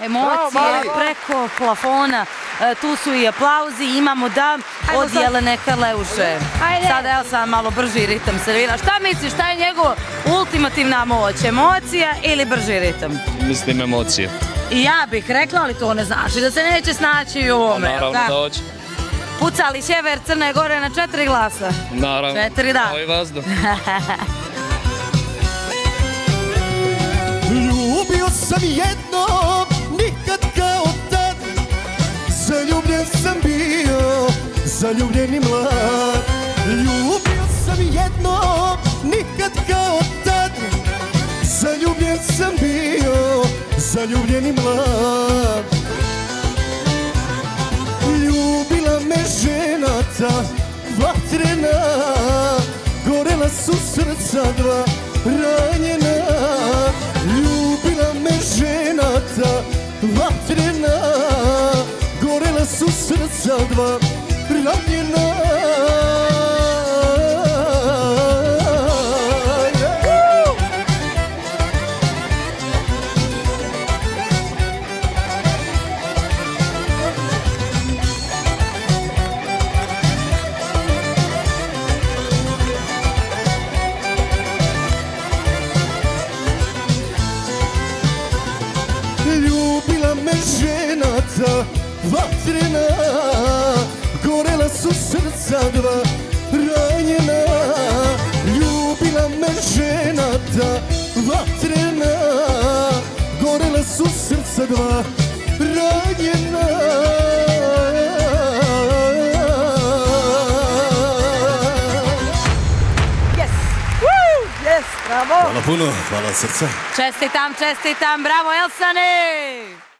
emocije preko plafona, tu su i aplauzi, imamo da od Jelene Karleuše. Sada Elsa malo brži ritam servira. Šta misliš, šta je njegova ultimativna moć? Emocija ili brži ritam? Mislim emocije. I ja bih rekla, ali to ne znači da se neće snaći u ovome. Naravno da hoće. Pucali Sjever Crne Gore na 4 glasa. Naravno. 4 da. Ovo je vazduh. Ljubio sam jednom, nikad kao tad. Zaljubljen sam bio, zaljubljen i mlad. Ljubio sam jednom, nikad kao tad. Zaljubljen sam bio, zaljubljen i mlad. Ljubila me žena ta vatrena, gorela su srca dva ranjena. Ljubila me žena ta vatrena, gorela su srca dva ranjena. Ljubila me žena ta vatrena, gorela su srca dva ranjena. Ljubila me žena ta vatrena, gorela su srca dva ranjena. Yes! Woo! Yes, bravo! Hvala puno, hvala srca. Čestitam, bravo Elsane!